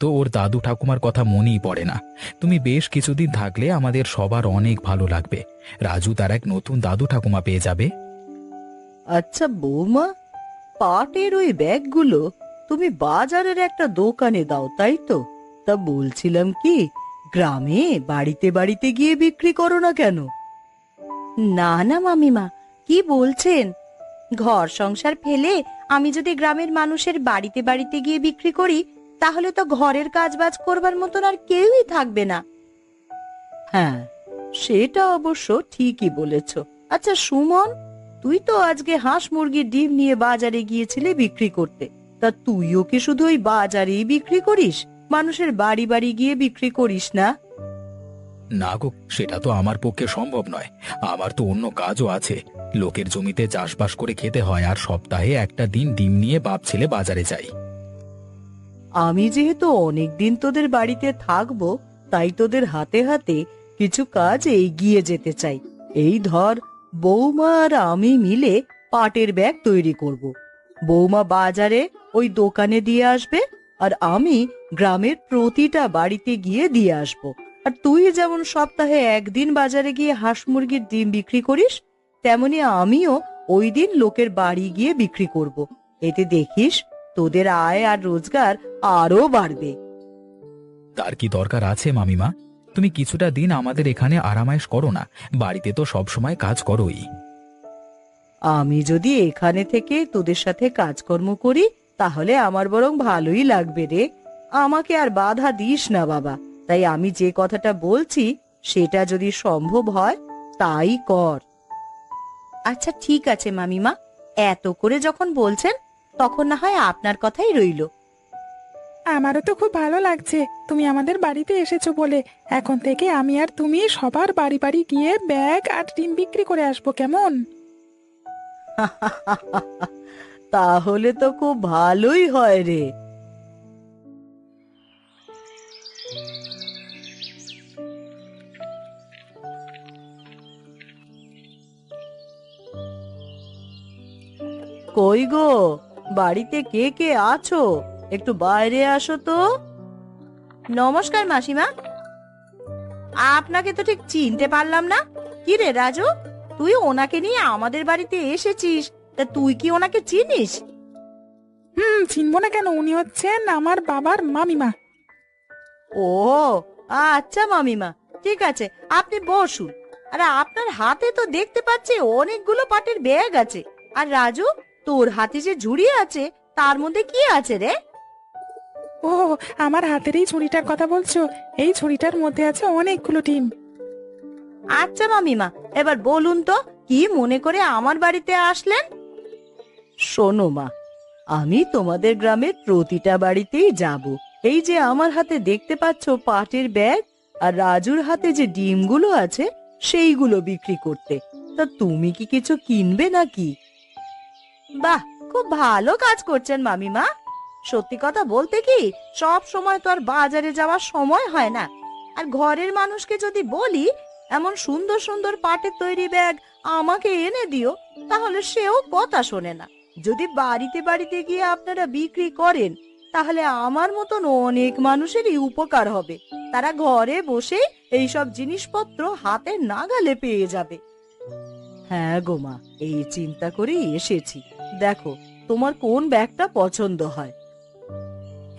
তো ওর দাদু ঠাকুমার কথা মনেই পড়ে না। তুমি বেশ কিছুদিন থাকলে আমাদের সবার অনেক ভালো লাগবে। রাজু তার এক নতুন দাদু ঠাকুমা পেয়ে যাবে। আচ্ছা বৌমা, পাটের ওই ব্যাগগুলো তুমি বাজারের একটা দোকানে দাও, তাই তো? তা বলছিলাম কি, গ্রামে বাড়িতে বাড়িতে গিয়ে বিক্রি করো না কেন? না না মামিমা, কি বলছেন? ঘর সংসার ফেলে আমি যদি গ্রামের মানুষের বাড়িতে বাড়িতে গিয়ে বিক্রি করি, তাহলে তো ঘরের কাজবাজ করবার মতন আর কেউই থাকবে না। হ্যাঁ, সেটা অবশ্য ঠিকই বলেছ। আচ্ছা সুমন, তুই তো আজকে হাঁস মুরগির ডিম নিয়ে বাজারে গিয়েছিলি বিক্রি করতে। তা তুইও কি শুধু ওই বাজারেই বিক্রি করিস, মানুষের বাড়ি বাড়ি গিয়ে বিক্রি করিস না? না গো, সেটা তো আমার পক্ষে সম্ভব নয়। আমার তো অন্য কাজও আছে। লোকের জমিতে চাষবাস করে খেতে হয়, আর সপ্তাহে একটা দিন ডিম নিয়ে বাপ ছেলে বাজারে যাই। আমি যেহেতু অনেকদিন তোদের বাড়িতে থাকবো, তাই তোদের হাতে হাতে কিছু কাজ এগিয়ে যেতে চাই। এই ধর, বৌমা আর আমি মিলে পাটের ব্যাগ তৈরি করব। বৌমা বাজারে ওই দোকানে দিয়ে আসবে, আর আমি গ্রামের প্রতিটা বাড়িতে গিয়ে দিয়ে আসব। আর তুই যেমন সপ্তাহে একদিন বাজারে গিয়ে হাঁস মুরগির ডিম বিক্রি করিস, তেমনি আমিও ওই দিন লোকের বাড়ি গিয়ে বিক্রি করব। এতে দেখিস তোদের আয় আর রোজগার আরো বাড়বে। তার কি দরকার আছে মামিমা? তুমি কিছুটা দিন আমাদের এখানে আরামায়েশ করো না। বাড়িতে তো সব সময় কাজ করোই। আমি যদি এখানে থেকে তোদের সাথে কাজকর্ম করি, তাহলে আমার বরং ভালোই লাগবে রে। আমাকে আর বাধা দিস না বাবা। তাই আমি যে কথাটা বলছি, সেটা যদি সম্ভব হয় তাই কর। আচ্ছা ঠিক আছে মামিমা, এত করে যখন বলছেন, তখন না হয় আপনার কথাই রইলো। আমারও তো খুব ভালো লাগছে তুমি আমাদের বাড়িতে এসেছো বলে। এখন থেকে আমি আর তুমি সবার বাড়ি বাড়ি গিয়ে ব্যাগ আর ডিম বিক্রি করে আসবো, কেমন? তাহলে তো খুব ভালোই হয় রে। কই গো, বাড়িতে কে কে আছো? একটু বাইরে আসো তো। নমস্কার মাসিমা, আপনাকে তো ঠিক চিনতে পারলাম না। কি রে রাজু, তুই ওনাকে নিয়ে আমাদের বাড়িতে এসেছিস, তা তুই কি ওনাকে চিনিস? চিনবো না কেন? উনি হচ্ছেন আমার বাবার মামিমা। ও আচ্ছা মামিমা, ঠিক আছে, আপনি বসুন। আর আপনার হাতে তো দেখতে পাচ্ছি অনেকগুলো পাটের ব্যাগ আছে। আর রাজু, তোর হাতে যে ঝুড়ি আছে, তার মধ্যে কি আছে রে? ও, আমার হাতের এই ঝুড়িটার কথা বলছো? এই ঝুড়িটার মধ্যে আছে অনেকগুলো ডিম। আচ্ছা মামিমা, এবার বলুন তো, কি মনে করে আমার বাড়িতে আসলেন? শোনো মা, আমি তোমাদের গ্রামের প্রতিটা বাড়িতেই যাব। এই যে আমার হাতে দেখতে পাচ্ছ পাটের ব্যাগ, আর রাজুর হাতে যে ডিমগুলো আছে, সেইগুলো বিক্রি করতে। তা তুমি কি কিছু কিনবে নাকি? বাহ, খুব ভালো কাজ করছেন মামিমা। সত্যি কথা বলতে কি, সব সময় তো আর বাজারে যাওয়ার সময় হয় না। আর ঘরের মানুষকে যদি বলি এমন সুন্দর সুন্দর পাটের তৈরি ব্যাগ আমাকে এনে দিও, তাহলে সেও কথা শোনে না। যদি বাড়িতে বাড়িতে গিয়ে আপনারা বিক্রি করেন, তাহলে আমার মতন অনেক মানুষেরই উপকার হবে। তারা ঘরে বসে এইসব জিনিসপত্র হাতের নাগালে পেয়ে যাবে। হ্যাঁ গো মা, এই চিন্তা করেই এসেছি। দেখো তোমার কোন ব্যাগটা পছন্দ হয়।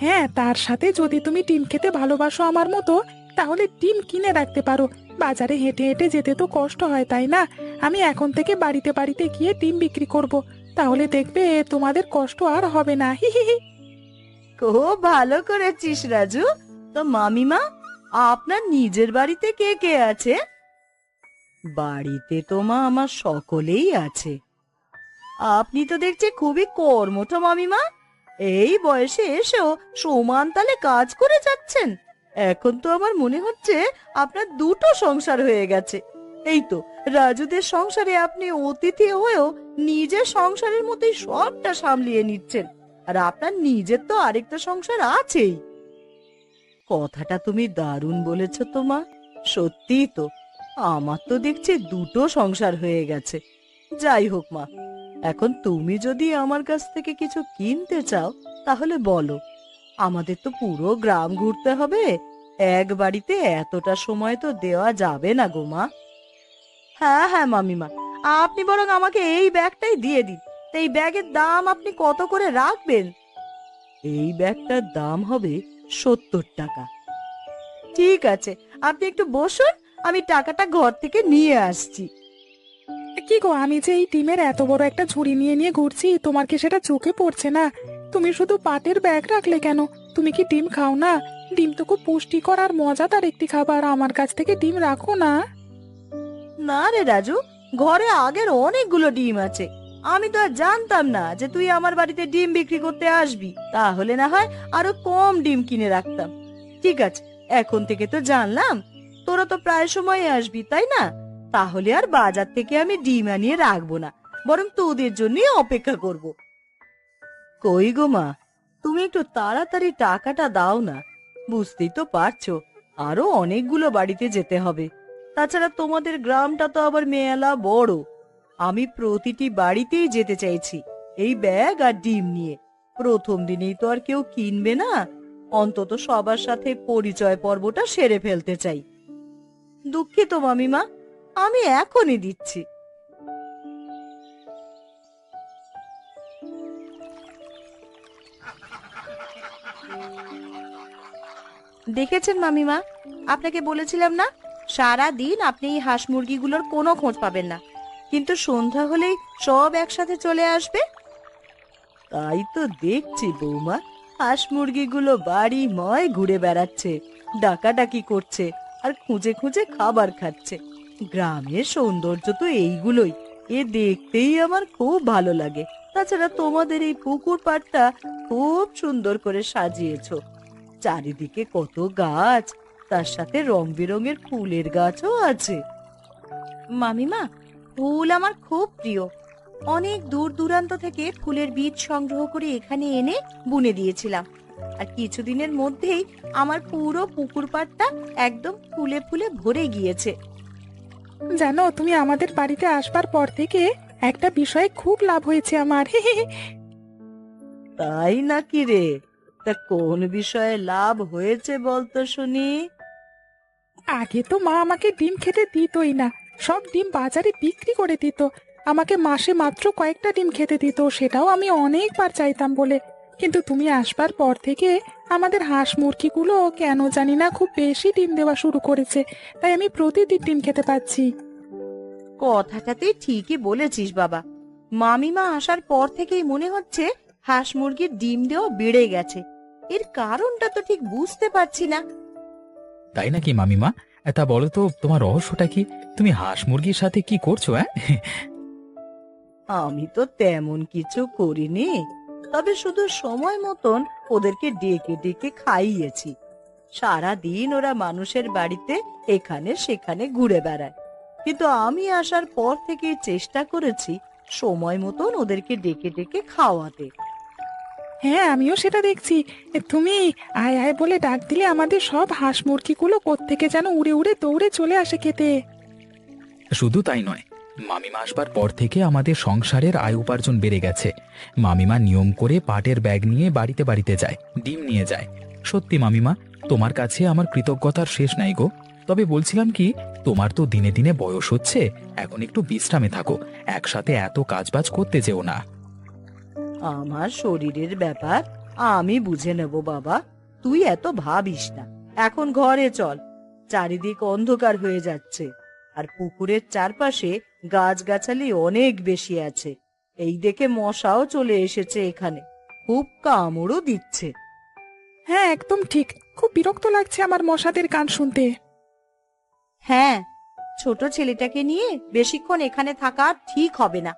হ্যাঁ, তার সাথে যদি তুমি ডিম খেতে ভালোবাসো আমার মতো, তাহলে ডিম কিনে রাখতে পারো। বাজারে হেঁটে হেঁটে যেতে তো কষ্ট হয়, তাই না? আমি এখন থেকে বাড়িতে বাড়িতে গিয়ে ডিম বিক্রি করব। তাহলে দেখবে তোমাদের কষ্ট আর হবে না। হি হি হি। খুব ভালো করেছিস রাজু। তো মামিমা, আপনার নিজের বাড়িতে কে কে আছে? বাড়িতে তো মা আমার সকলেই আছে। আপনি তো দেখছি খুবই কর্মঠ মামিমা। এই বয়সে এসেও সমান তালে কাজ করে যাচ্ছেন। এখন তো আমার মনে হচ্ছে আপনার দুটো সংসার হয়ে গেছে। এই তো, রাজুদের সংসারে আপনি অতিথি হয়েও নিজের সংসারের মতোই সবটা সামলিয়ে নিচ্ছেন। আর আপনার নিজের তো আরেকটা সংসার আছেই। কথাটা তুমি দারুণ বলেছ তো মা। সত্যিই তো, আমার তো দেখছি দুটো সংসার হয়ে গেছে। যাই হোক মা, এখন তুমি যদি আমার কাছ থেকে কিছু কিনতে চাও, তাহলে বলো। আমাদের তো পুরো গ্রাম ঘুরতে হবে, এক বাড়িতে এতটা সময় তো দেওয়া যাবে না গো মা। হ্যাঁ হ্যাঁ মামিমা, আপনি বরং আমাকে এই ব্যাগটাই দিয়ে দিন। তা এই ব্যাগের দাম আপনি কত করে রাখবেন? এই ব্যাগটার দাম হবে 70 টাকা। ঠিক আছে, আপনি একটু বসুন, আমি টাকাটা ঘর থেকে নিয়ে আসছি। কি গো, আমি যে এই ডিমের এত বড় একটা ঝুড়ি নিয়ে নিয়ে ঘুরছি, তোমার কি সেটা চোখে পড়ছে না? তুমি শুধু পাটের ব্যাগ রাখলে কেন? তুমি কি ডিম খাও না? ডিম তো খুব পুষ্টিকর আর মজাদার একটি খাবার, আমার কাছ থেকে ডিম রাখো না। না রে রাজু, ঘরে আগের অনেকগুলো ডিম আছে। আমি তো আর জানতাম না যে তুই আমার বাড়িতে ডিম বিক্রি করতে আসবি, তাহলে না হয় আরো কম ডিম কিনে রাখতাম। ঠিক আছে, এখন থেকে তো জানলাম। তোরা তো প্রায় সময় আসবি, তাই না? তাহলে আর বাজার থেকে আমি ডিম আনিয়ে রাখবো না, বরং তোদের জন্যই অপেক্ষা করব। কই গো মা, তুমি একটু তাড়াতাড়ি টাকাটা দাও না। বুঝতেই তো পারছো, আরো অনেকগুলো বাড়িতে যেতে হবে। তাছাড়া তোমাদের গ্রামটা তো আবার মেলা বড়। আমি প্রতিটি বাড়িতেই যেতে চাইছি এই ব্যাগ আর ডিম নিয়ে। প্রথম দিনেই তো আর কেউ কিনবে না, অন্তত সবার সাথে পরিচয় পর্বটা সেরে ফেলতে চাই। দুঃখিত মামিমা, আমি এখনই দিচ্ছি। দেখেছেন মামিমা, আপনাকে বলেছিলাম না সারা দিন আপনি এই হাঁস মুরগিগুলোর কোনো খোঁজ পাবেন না, কিন্তু সন্ধ্যা হলেই সব একসাথে চলে আসবে। তাই তো দেখছি বৌমা, হাঁস মুরগিগুলো বাড়ি ময় ঘুরে বেড়াচ্ছে, ডাকাডাকি করছে আর খুঁজে খুঁজে খাবার খাচ্ছে। গ্রামের সৌন্দর্য তো এইগুলোই, এ দেখতেই আমার খুব ভালো লাগে। তাছাড়া তোমাদের এই পুকুর পাড়টা খুব সুন্দর করে সাজিয়েছো, চারিদিকে কত গাছ, তার সাথে রং বেরঙের ফুলের গাছও আছে। মামিমা, ফুল আমার খুব প্রিয়। অনেক দূর দূরান্ত থেকে ফুলের বীজ সংগ্রহ করে এখানে এনে বুনে দিয়েছিলাম, আর কিছুদিনের মধ্যেই আমার পুরো পুকুর পাড়টা একদম ফুলে ফুলে ভরে গিয়েছে। জানো, তুমি আমাদের বাড়িতে আসবার পর থেকে একটা বিষয়ে খুব লাভ হয়েছে আমার। তাই নাকি রে? তা কোন বিষয়ে লাভ হয়েছে বলতো শুনি। আগে তো মা আমাকে ডিম খেতে দিতই না, সব ডিম বাজারে বিক্রি করে দিত। আমাকে মাসে মাত্র কয়েকটা ডিম খেতে দিত, সেটাও আমি অনেকবার চাইতাম বলে। কিন্তু তুমি আসবার পর থেকে আমাদের হাঁস মুরগিগুলো কেন জানি না খুব বেশি ডিম দেওয়া শুরু করেছে, তাই আমি প্রতিদিন ডিম খেতে পাচ্ছি। কথাটা তুই ঠিকই বলেছিস বাবা। মামিমা আসার পর থেকেই মনে হচ্ছে হাঁস মুরগির ডিম দেওয়া বেড়ে গেছে। এর কারণটা তো ঠিক বুঝতে পারছি না। তাই নাকি মামিমা? তা বলো তো, তোমার রহস্যটা কি? তুমি হাঁস মুরগির সাথে কি করছো? আমি তো তেমন কিছু করিনি, তবে শুধু সময় মতন ওদেরকে ডেকে ডেকে খাইয়েছি। সারা দিন ওরা মানুষের বাড়িতে এখানে সেখানে ঘুরে বেড়ায়, কিন্তু আমি আসার পর থেকে চেষ্টা করেছি সময় মতন ওদেরকে ডেকে ডেকে খাওয়াতে। হ্যাঁ, আমিও সেটা দেখছি। তুমি আয় আয় বলে ডাক দিলে আমাদের সব হাঁস মুরগিগুলো কোত্থেকে যেন উড়ে উড়ে দৌড়ে চলে আসে খেতে। শুধু তাই নয়, মামিমা আসবার পর থেকে আমাদের সংসারের আয় উপার্জন বেড়ে গেছে। মামিমা নিয়ম করে পাটের ব্যাগ নিয়ে বাড়িতে বাড়িতে যায়, ডিম নিয়ে যায়। সত্যি মামিমা, তোমার কাছে আমার কৃতজ্ঞতার শেষ নাই গো। তবে বলছিলাম কি, তোমার তো দিনে দিনে বয়স হচ্ছে, এখন একটু বিশ্রামে থাকো, একসাথে এত কাজবাজ করতে যেও না। আমার শরীরের ব্যাপার আমি বুঝে নেব বাবা, তুই এত ভাবিস না। এখন ঘরে চল, চারিদিক অন্ধকার হয়ে যাচ্ছে, আর পুকুরের চারপাশে গাছগাছালি অনেক বেশি আছে। এই দেখে মশাও চলে এসেছে এখানে, খুব কামড়ও দিচ্ছে। হ্যাঁ, একদম ঠিক। খুব বিরক্ত লাগছে আমার মশাদের গান শুনতে। হ্যাঁ, ছোট ছেলেটাকে নিয়ে বেশিক্ষণ এখানে থাকা ঠিক হবে না।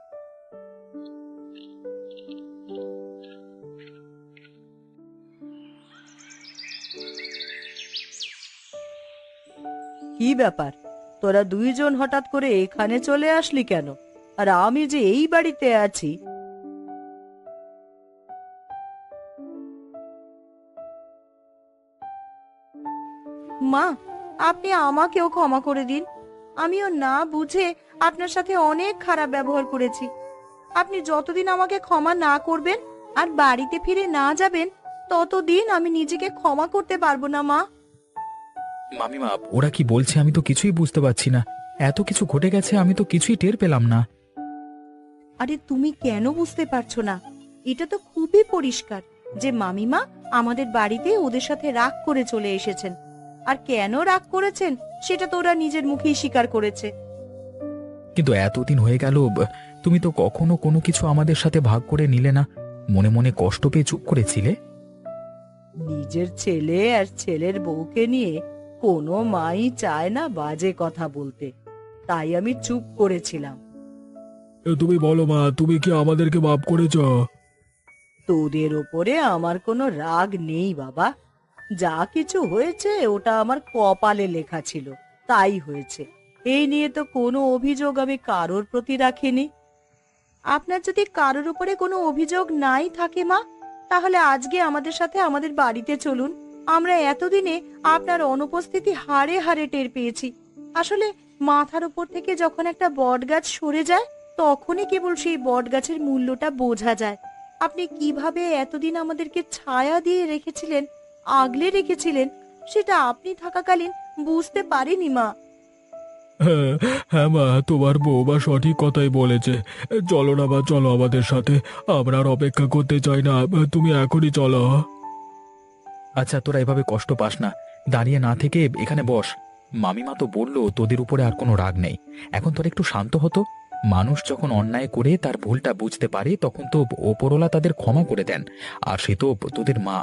কি ব্যাপার, তোরা দুইজন হঠাৎ করে এখানে চলে আসলি কেন? আর আমি যে এই বাড়িতে আছি। মা, আপনি আমাকেও ক্ষমা করে দিন। আমিও না বুঝে আপনার সাথে অনেক খারাপ ব্যবহার করেছি। আপনি যতদিন আমাকে ক্ষমা না করবেন আর বাড়িতে ফিরে না যাবেন, ততদিন আমি নিজেকে ক্ষমা করতে পারবো না মা। মামিমা, ওরা কি বলছে আমি তো কিছুই বুঝতে পারছি না। এত কিছু ঘটে গেছে, আমি তো কিছুই টের পেলাম না। আরে তুমি কেন বুঝতে পারছো না? এটা তো খুবই পরিষ্কার যে মামিমা আমাদের বাড়িতে ওদের সাথে রাগ করে চলে এসেছেন। আর কেন রাগ করেছেন সেটা তো ওরা নিজের মুখেই স্বীকার করেছে। কিন্তু এতদিন হয়ে গেল, তুমি তো কখনো কোনো কিছু আমাদের সাথে ভাগ করে নিলে না। মনে মনে কষ্ট পেয়ে চুপ করেছিলে। নিজের ছেলে আর ছেলের বউকে নিয়ে কোনো মাই চায় না বাজে কথা বলতে, তাই আমি চুপ করেছিলাম। তুমি বলো মা, তুমি কি আমাদেরকে মাফ করেছ? তোদের ওপরে আমার কোনো রাগ নেই বাবা। যা কিছু হয়েছে ওটা আমার কপালে লেখা ছিল, তাই হয়েছে। এই নিয়ে তো কোনো অভিযোগ আমি কারোর প্রতি রাখিনি। আপনার যদি কারোর উপরে কোনো অভিযোগ নাই থাকে মা, তাহলে আজকে আমাদের সাথে আমাদের বাড়িতে চলুন। আমরা এতদিনে আপনার অনুপস্থিতি হাড়ে হাড়ে টের পেয়েছি। আসলে মাথার উপর থেকে যখন একটা বটগাছ সরে যায়, তখনই কেবল সেই বটগাছের মূল্যটা বোঝা যায়। আপনি কিভাবে এতদিন আমাদেরকে ছায়া দিয়ে রেখেছিলেন, আগলে রেখেছিলেন, সেটা আপনি থাকাকালীন বুঝতে পারিনি মা। হ্যাঁ, হ্যাঁ মা, তোমার বৌমা সঠিক কথাই বলেছে। চলো না মা, চলো আমাদের সাথে। আমরা আর অপেক্ষা করতে চাই না, তুমি এখনই চলো। আচ্ছা, তোরা এভাবে কষ্ট পাস না, দাঁড়িয়ে না থেকে এখানে বস। মামিমা তো বললো তোদের উপরে আর কোনো রাগ নেই। এখন তোরা একটু শান্ত হতো। মানুষ যখন অন্যায় করে তার ভুলটা বুঝতে পারে, তখন তো ওপরওয়ালা তাদের ক্ষমা করে দেন। আর সে তো তোদের মা,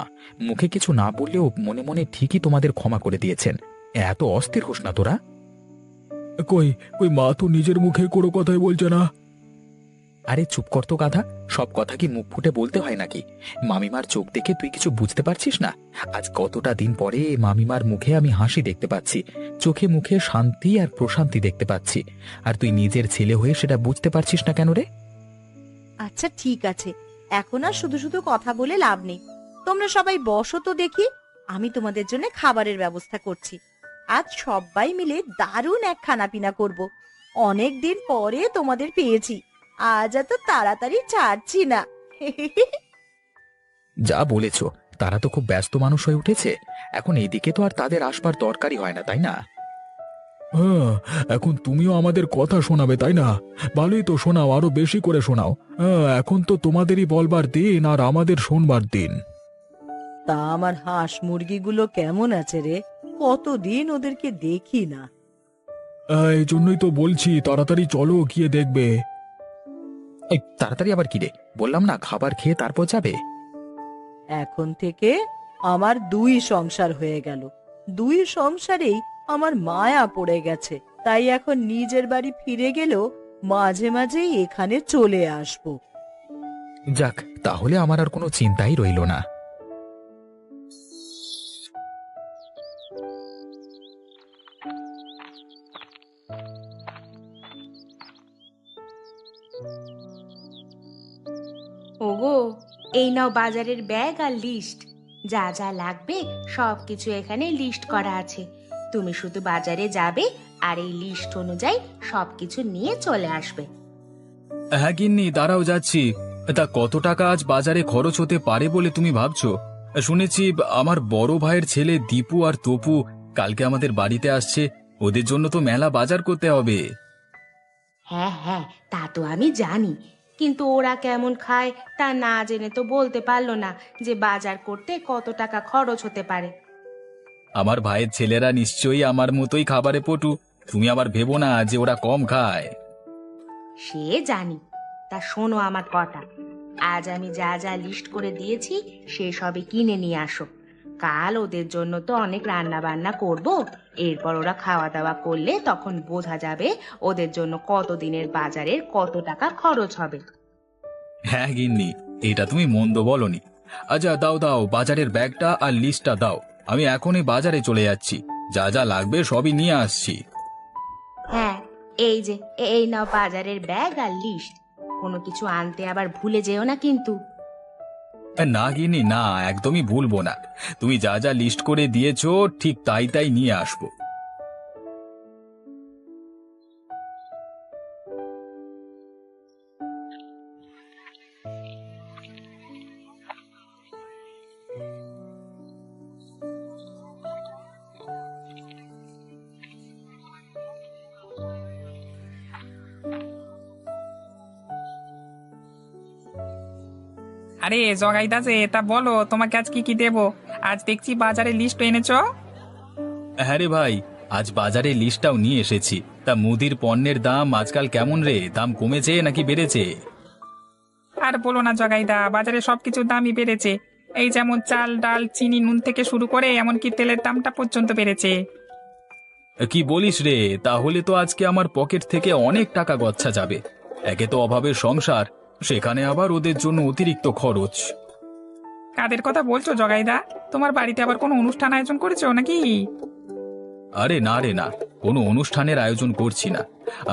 মুখে কিছু না বললেও মনে মনে ঠিকই তোমাদের ক্ষমা করে দিয়েছেন। এত অস্থির হোস না তোরা। কই কই মা তো নিজের মুখে কোনো কথাই বলছে না। আরে চুপ কর তো গাধা, সব কথা কি মুখ ফুটে বলতে হয় নাকি? মামিমার চোখ দেখে তুই কিছু বুঝতে পারছিস না? আজ কতটা দিন পরে মামিমার মুখে আমি হাসি দেখতে পাচ্ছি, চোখে মুখে শান্তি আর প্রশান্তি দেখতে পাচ্ছি। আর তুই নিজের ছেলে হয়ে সেটা বুঝতে পারছিস না কেন রে? আচ্ছা ঠিক আছে, এখন আর শুধু শুধু কথা বলে লাভ নেই। তোমরা সবাই বসো তো দেখি, আমি তোমাদের জন্য খাবারের ব্যবস্থা করছি। আজ সবাই মিলে দারুণ এক খানাপিনা করব। অনেক দিন পরে তোমাদের পেয়েছি, আজ এত তাড়াতাড়ি ছাড়ছি না। যা বলেছ, তারা তো খুব ব্যস্ত মানুষ হয়ে উঠেছে। এখন এইদিকে তো আর তাদের আসবার দরকারই হয় না, তাই না? হ্যাঁ, এখন তুমিও আমাদের কথা শোনাবে তাই না? ভালোই তো, শোনাও, আরো বেশি করে শোনাও। হ্যাঁ, এখন তো তোমাদেরই বলবার দিন আর আমাদের শোনবার দিন। তা আমার হাঁস মুরগিগুলো কেমন আছে রে? কতদিন ওদেরকে দেখি না। এই জন্যই তো বলছি, তাড়াতাড়ি চলো, গিয়ে দেখবে। এই তাড়াতাড়ি আবার কি রে? বললাম না খাবার খেয়ে তারপর যাবে। এখন থেকে আমার দুই সংসার হয়ে গেল, দুই সংসারেই আমার মায়া পড়ে গেছে। তাই এখন নিজের বাড়ি ফিরে গেলেও মাঝে মাঝেই এখানে চলে আসবো। যাক, তাহলে আমার আর কোনো চিন্তাই রইল না। ওগো, এই নাও বাজারের ব্যাগ আর লিস্ট। যা যা লাগবে সব কিছু এখানে লিস্ট করা আছে। তুমি শুধু বাজারে যাবে আর এই লিস্ট অনুযায়ী সবকিছু নিয়ে চলে আসবে। হ্যাঁ গিন্নি, দাঁড়াও যাচ্ছি। তা কত টাকা আজ বাজারে খরচ হতে পারে বলে তুমি ভাবছো? শুনেছি আমার বড় ভাইয়ের ছেলে দীপু আর তপু কালকে আমাদের বাড়িতে আসছে। ওদের জন্য তো মেলা বাজার করতে হবে। হ্যাঁ হ্যাঁ, তা তো আমি জানি, কিন্তু ওরা কেমন খায় তা না জেনে তো বলতে পারলো না যে বাজার করতে কত টাকা খরচ হতে পারে। আমার ভাইয়ের ছেলেরা নিশ্চয়ই আমার মতোই খাবারে পটু। তুমি আবার ভেবো না যে ওরা কম খায়। সে জানি, তা শোনো আমার কথা। আজ আমি যা যা লিস্ট করে দিয়েছি সে সবই কিনে নিয়ে আসো। কাল ওদের জন্য তো অনেক রান্না বান্না করব। এরপর ওরা খাওয়া দাওয়া করলে তখন বোঝা যাবে ওদের জন্য কত দিনের বাজারের কত টাকা খরচ হবে। হ্যাঁ গিন্নি, এটা তুমি মন্দ বলনি। আচ্ছা দাও দাও, বাজারের ব্যাগটা আর লিস্টটা দাও। আমি এখনই বাজারে চলে যাচ্ছি, যা যা লাগবে সবই নিয়ে আসছি। হ্যাঁ, এই যে এই নাও বাজারের ব্যাগ আর লিস্ট। কোনো কিছু আনতে আবার ভুলে যেও না কিন্তু। না গিন্নি, না, একদমই ভুলবো না। তুমি যা যা লিস্ট করে দিয়েছো ঠিক তাই তাই নিয়ে আসবো। আরে জগাইদা যে, তা বলো তোমাকে আজ কি কি দেবো? আজ দেখছি বাজারে লিস্ট এনেছো। হ্যাঁ রে ভাই, আজ বাজারে লিস্টটাও নিয়ে এসেছি। তা মুদির পণ্যের দাম আজকাল কেমন রে? দাম কমেছে নাকি বেড়েছে? আর বলো না জগাইদা, বাজারে সবকিছুর দামই বেড়েছে। এই যেমন চাল, ডাল, চিনি, নুন থেকে শুরু করে এমনকি তেলের দামটা পর্যন্ত বেড়েছে। কি বলিস রে? তাহলে তো আজকে আমার পকেট থেকে অনেক টাকা গচ্ছা যাবে। একে তো অভাবের সংসার, সেখানে আবার ওদের জন্য অতিরিক্ত খরচ। কাদের কথা বলছো জগাইদা? তোমার বাড়িতে আবার কোনো অনুষ্ঠান আয়োজন করেছো নাকি? আরে না রে না, কোনো অনুষ্ঠানের আয়োজন করছি না।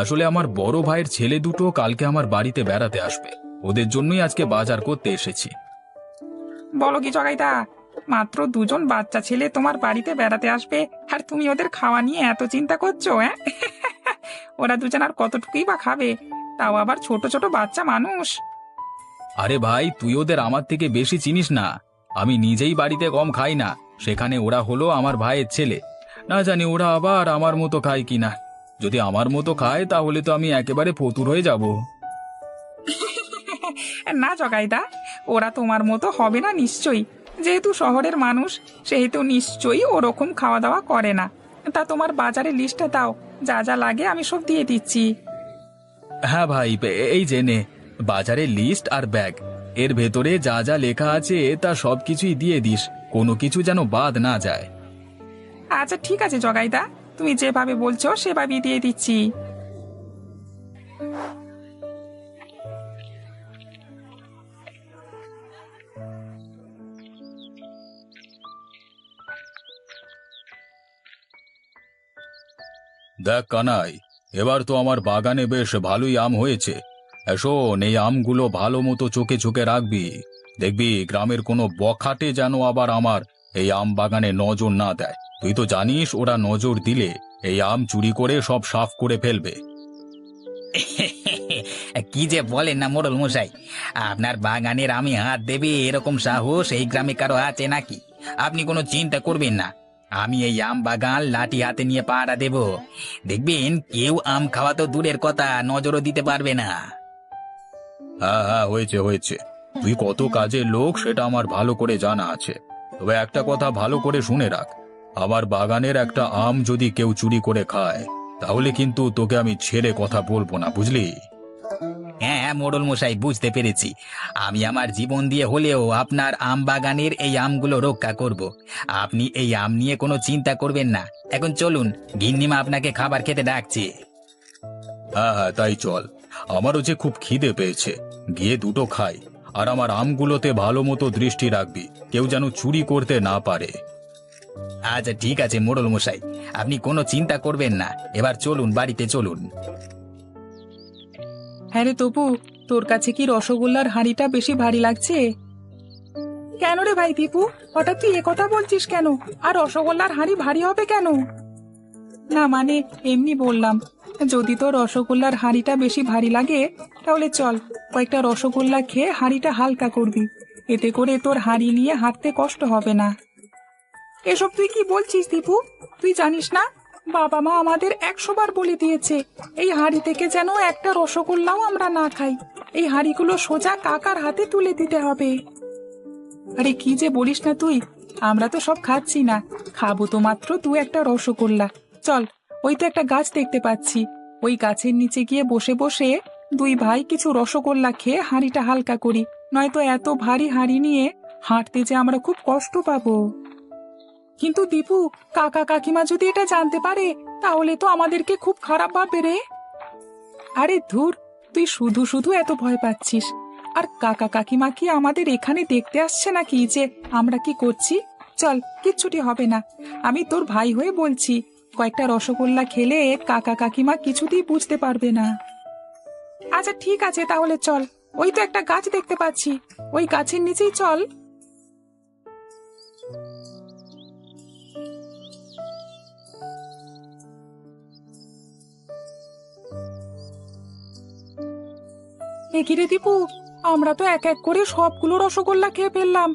আসলে আমার বড় ভাইয়ের ছেলে দুটো কালকে আমার বাড়িতে বেড়াতে আসবে, ওদের জন্যই আজকে বাজার করতে এসেছি। বলো কি জগাইদা, মাত্র দুজন বাচ্চা ছেলে তোমার বাড়িতে বেড়াতে আসবে আর তুমি ওদের খাওয়া নিয়ে এত চিন্তা করছো? হ্যাঁ, ওরা দুজন আর কতটুকুই বা খাবে, তাও আবার ছোট ছোট বাচ্চা মানুষ। আরে ভাই, তুই ওদের আমার থেকে বেশি চিনিস না। আমি নিজেই বাড়িতে কম খাই না, সেখানে ওরা হলো আমার ভাইয়ের ছেলে। না জানি ওরা আবার আমার মতো খায় কিনা। যদি আমার মতো খায় তাহলে তো আমি একেবারে ফতুর হয়ে যাব। না জগাইদা, ওরা তোমার মতো হবে না নিশ্চয়ই। যেহেতু শহরের মানুষ, সেহেতু নিশ্চয়ই ওরকম খাওয়া দাওয়া করে না। তা তোমার বাজারের লিস্টটা দাও, যা যা লাগে আমি সব দিয়ে দিচ্ছি। হ্যাঁ ভাই, এই যে নে বাজারের লিস্ট আর ব্যাগ। এর ভেতরে যা যা লেখা আছে তা সবকিছুই দিয়ে দিস, কোনো কিছু যেন বাদ না যায়। আচ্ছা ঠিক আছে জগাইদা, তুমি যেভাবে বলছো সেভাবেই দিয়ে দিচ্ছি। দেখ কানাই, এবার তো আমার বাগানে বেশ ভালোই আম হয়েছে। শোন, এই আমগুলো ভালো মতো চোখে চোখে রাখবি। দেখবি গ্রামের কোনো বখাটে যেন আবার আমার এই আম বাগানে নজর না দেয়। তুই তো জানিস ওরা নজর দিলে এই আম চুরি করে সব সাফ করে ফেলবে। কি যে বলেন না মোড়ল মশাই, আপনার বাগানের আমি হাত দেবে এরকম সাহস এই গ্রামে কারো আছে নাকি? আপনি কোনো চিন্তা করবেন না, আমি এই আম বাগান লাঠি হাতে নিয়ে পাহারা দেব। দেখবেন কেউ আম খাওয়া তো দূরের কথা, নজরও দিতে পারবে না। হ্যাঁ হ্যাঁ, হয়েছে হয়েছে, তুই কত কাজের লোক সেটা আমার ভালো করে জানা আছে। তবে একটা কথা ভালো করে শুনে রাখ, আমার বাগানের একটা আম যদি কেউ চুরি করে খায় তাহলে কিন্তু তোকে আমি ছেড়ে কথা বলবো না, বুঝলি? হ্যাঁ হ্যাঁ মোড়ল মশাই, বুঝতে পেরেছি। আমি আমার জীবন দিয়ে হলেও আপনার আম বাগানের এই আমগুলো রক্ষা করব। আপনি এই আম নিয়ে কোনো চিন্তা করবেন না। এখন চলুন, গিন্নিমা আপনাকে খাবার খেতে ডাকছে। হ্যাঁ হ্যাঁ, তাই চল। আমারও যে খুব খিদে পেয়েছে, গিয়ে দুটো খাই। আর আমার আমগুলোতে ভালো মতো দৃষ্টি রাখবি, কেউ যেন চুরি করতে না পারে। আচ্ছা ঠিক আছে মোড়ল মশাই, আপনি কোনো চিন্তা করবেন না। এবার চলুন, বাড়িতে চলুন। হ্যাঁ রে তপু, তোর কাছে কি রসগোল্লার হাঁড়িটা বেশি ভারী লাগছে? কেন রে ভাই দীপু, হঠাৎ তুই কথা বলছিস কেন? আর রসগোল্লার হাঁড়ি ভারী হবে কেন? না মানে এমনি বললাম, যদি তোর রসগোল্লার হাঁড়িটা বেশি ভারী লাগে তাহলে চল কয়েকটা রসগোল্লা খেয়ে হাঁড়িটা হালকা করবি। এতে করে তোর হাঁড়ি নিয়ে হাঁটতে কষ্ট হবে না। এসব তুই কি বলছিস দীপু? তুই জানিস না, বাবা মা আমাদের 100 বার বলে দিয়েছে এই হাঁড়ি থেকে যেন একটা রসগোল্লাও আমরা না খাই। এই হাঁড়িগুলো সোজা কাকার হাতে তুলে দিতে হবে। আরে কি যে বলিস না তুই, আমরা তো সব খাচ্ছি না, খাবো তো মাত্র তুই একটা রসগোল্লা। চল, ওই তো একটা গাছ দেখতে পাচ্ছি, ওই গাছের নিচে গিয়ে বসে বসে দুই ভাই কিছু রসগোল্লা খেয়ে হাঁড়িটা হালকা করি, নয়তো এত ভারী হাঁড়ি নিয়ে হাঁটতে যে আমরা খুব কষ্ট পাবো। কিন্তু দীপু, কাকা কাকিমা যদি এটা জানতে পারে তাহলে তো আমাদেরকে খুব খারাপ ভাববে রে। আরে ধুর, তুই শুধু শুধু এত ভয় পাচ্ছিস। আর কাকা কাকিমা কি আমাদের এখানে দেখতে আসছে নাকি যে আমরা কি করছি? চল, কিচ্ছুটি হবে না। আমি তোর ভাই হয়ে বলছি, কয়েকটা রসগোল্লা খেলে কাকা কাকিমা কিছুতেই বুঝতে পারবে না। আচ্ছা ঠিক আছে, তাহলে চল, ওই তো একটা গাছ দেখতে পাচ্ছি, ওই গাছের নিচেই চল। একিরে দীপু, আমরা তো এক এক করে সবগুলো রসগোল্লা খেয়ে ফেললাম,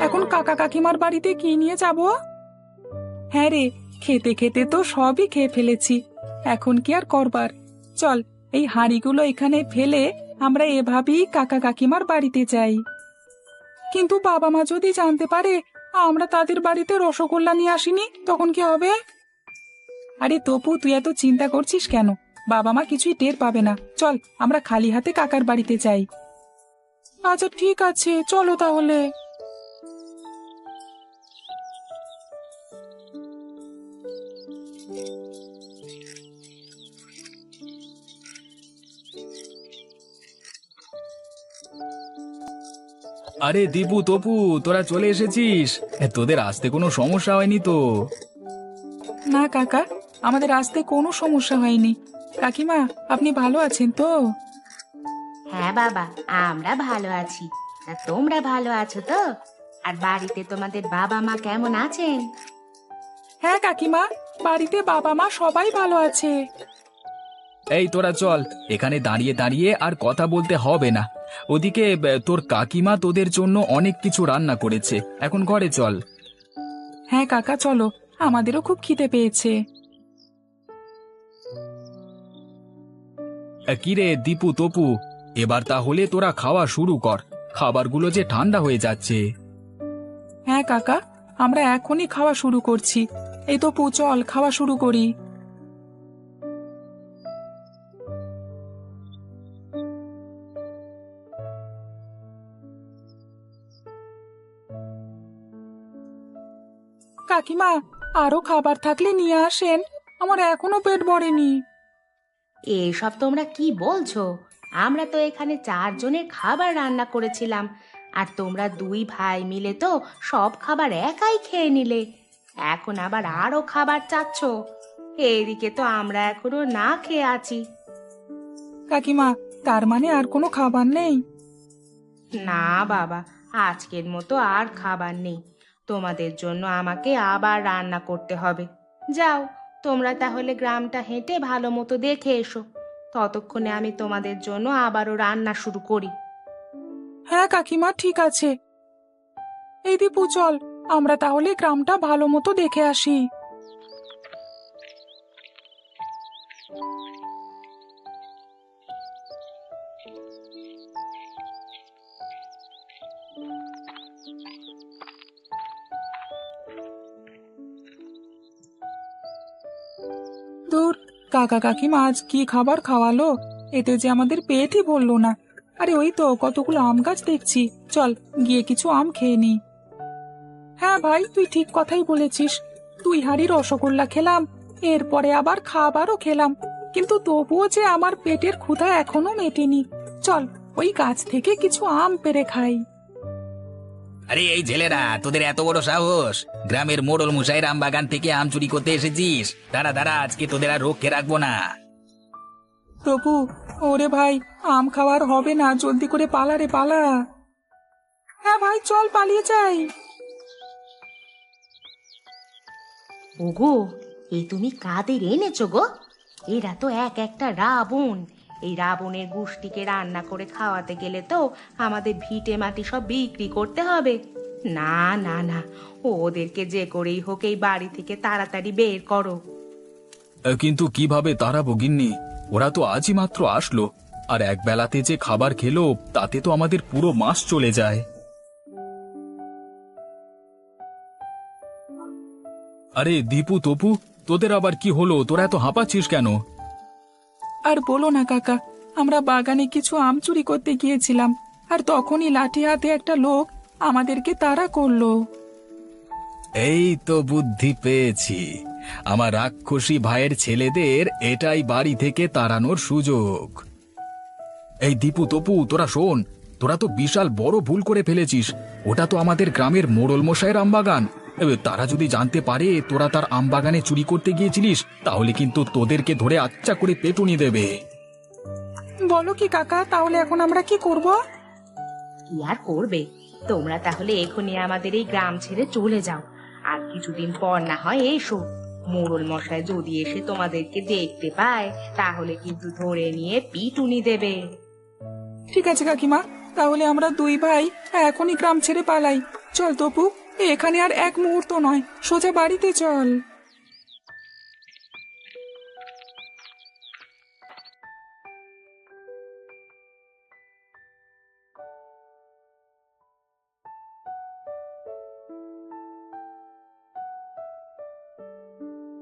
এখন কাকা কাকিমার বাড়িতে কি নিয়ে যাব? হ্যাঁ রে, খেতে খেতে তো সবই খেয়ে ফেলেছি, এখন কি আর করবার? চল, এই হাঁড়িগুলো এখানে ফেলে আমরা এভাবেই কাকা কাকিমার বাড়িতে যাই। কিন্তু বাবা মা যদি জানতে পারে আমরা তাদের বাড়িতে রসগোল্লা নিয়ে আসিনি, তখন কি হবে? আরে তপু, তুই এত চিন্তা করছিস কেন? বাবা মা কিছুই টের পাবে না। চল, আমরা খালি হাতে কাকার বাড়িতে যাই। আচ্ছা ঠিক আছে, চলো তাহলে। আরে দীপু, তপু, তোরা চলে এসেছিস। তোদের আসতে কোনো সমস্যা হয়নি তো? না কাকা, আমাদের আসতে কোনো সমস্যা হয়নি। কাকিমা, আপনি ভালো আছেন তো? হ্যাঁ বাবা, আমরা ভালো আছি। তা তোমরা ভালো আছো তো? আর বাড়িতে তোমাদের বাবা মা কেমন আছেন? হ্যাঁ কাকিমা, বাড়িতে বাবা মা সবাই ভালো আছে। এই তোরা চল, এখানে দাঁড়িয়ে দাঁড়িয়ে আর কথা বলতে হবে না। ওদিকে তোর কাকিমা তোদের জন্য অনেক কিছু রান্না করেছে, এখন ঘরে চল। হ্যাঁ কাকা, চলো, আমাদেরও খুব খিদে পেয়েছে। কিরে দীপু, তপু, এবার তাহলে তোরা খাওয়া শুরু কর। খাবারগুলো যে ঠান্ডা হয়ে যাচ্ছে। হ্যাঁ কাকা, আমরা এখনই খাওয়া শুরু করছি। এই তো পু, চল খাওয়া শুরু করি। কাকিমা, আরো খাবার থাকলে নিয়ে আসেন, আমার এখনো পেট ভরেনি। এসব তোমরা কি বলছো? আমরা তো এখানে 4 জনের খাবার রান্না করেছিলাম, আর তোমরা 2 ভাই মিলে তো সব খাবার একাই খেয়ে নিলে। এখন আবার আরো খাবার চাচ্ছ? এইদিকে তো আমরা এখনো না খেয়ে আছি। কাকিমা, তার মানে আর কোনো খাবার নেই? না বাবা, আজকের মতো আর খাবার নেই। তোমাদের জন্য আমাকে আবার রান্না করতে হবে। যাও, তোমরা তাহলে গ্রামটা হেঁটে ভালো মতো দেখে এসো। ততক্ষণে আমি তোমাদের জন্য আবারও রান্না শুরু করি। হ্যাঁ কাকিমা, ঠিক আছে। এই দীপু, চল আমরা তাহলে গ্রামটা ভালো মতো দেখে আসি। দূর, কাকা কাকিমা আজ কি খাবার খাওয়ালো, এতে যে আমাদের পেটই ভরলো না। আরে ওই তো কতগুলো আম গাছ দেখছি, চল গিয়ে কিছু আম খেয়ে নি। হ্যাঁ ভাই, তুই ঠিক কথাই বলেছিস। 2 হাঁড়ি রসগোল্লা খেলাম, এরপরে আবার খাবারও খেলাম, কিন্তু তবুও যে আমার পেটের ক্ষুধা এখনো মেটেনি। চল ওই গাছ থেকে কিছু আম পেড়ে খাই। আরে এই ছেলেরা, তোদের এত বড় সাহস! গ্রামের মোড়ল মশাইয়ের আম বাগান থেকে আম চুরি করতে এসেছিস? দাঁড়া দাঁড়া, আজকে তোদের আর রক্ষে রাখবো না। প্রভু, ওরে ভাই, আম খাওয়ার হবে না, জলদি করে পালা রে পালা। হ্যাঁ ভাই, চল পালিয়ে যাই। ওগো, এই তুমি কাদের এনেছো গো? এরা তো এক একটা রাবণ। এই রাবণের গোষ্ঠীকে রান্না করে খাওয়াতে গেলে তো আমাদের ভিটে মাটি সব বিক্রি করতে হবে। না না না, ওদেরকে যে করেই হোক এই বাড়ি থেকে তাড়াতাড়ি বের করো। কিন্তু কিভাবে তাড়াবো গিন্নি? ওরা তো আজই মাত্র আসলো, আর এক বেলাতে যে খাবার খেলো তাতে তো আমাদের পুরো মাস চলে যায়। আরে দীপু, তপু, তোদের আবার কি হলো? তোরা এত হাঁপাচ্ছিস কেন? আর বলো না কাকা, আমরা বাগানে কিছু আম চুরি করতে গিয়েছিলাম, আর তখনই লাঠি হাতে একটা লোক আমাদেরকে তাড়া করলো। এই তো বুদ্ধি পেয়েছি, আমার রাক্ষসী ভাইয়ের ছেলেদের এটাই বাড়ি থেকে তাড়ানোর সুযোগ। এই দীপু, তপু, তোরা শোন, তোরা তো বিশাল বড় ভুল করে ফেলেছিস। ওটা তো আমাদের গ্রামের মোড়ল মশাইয়ের আমবাগান। তারা যদি জানতে পারে তোরা তার আমবাগানে চুরি করতে গিয়েছিলিস, তাহলে কিন্তু তোদেরকে ধরে আচ্ছা করে পেটুনি দেবে। বলো কি কাকা, তাহলে এখন আমরা কি করব? কি আর করবে? তোমরা তাহলে এখনই আমাদের এই গ্রাম ছেড়ে চলে যাও, আর কিছুদিন পর না হয় এসো। মোড়ল মশাই যদি এসে তোমাদেরকে দেখতে পায়, তাহলে কিন্তু ধরে নিয়ে পিটুনি দেবে। ঠিক আছে কাকিমা, তাহলে আমরা 2 ভাই এখনই গ্রাম ছেড়ে পালাই। চল তপু, এখানে আর এক মুহূর্ত নয়, সোজা বাড়িতে চল।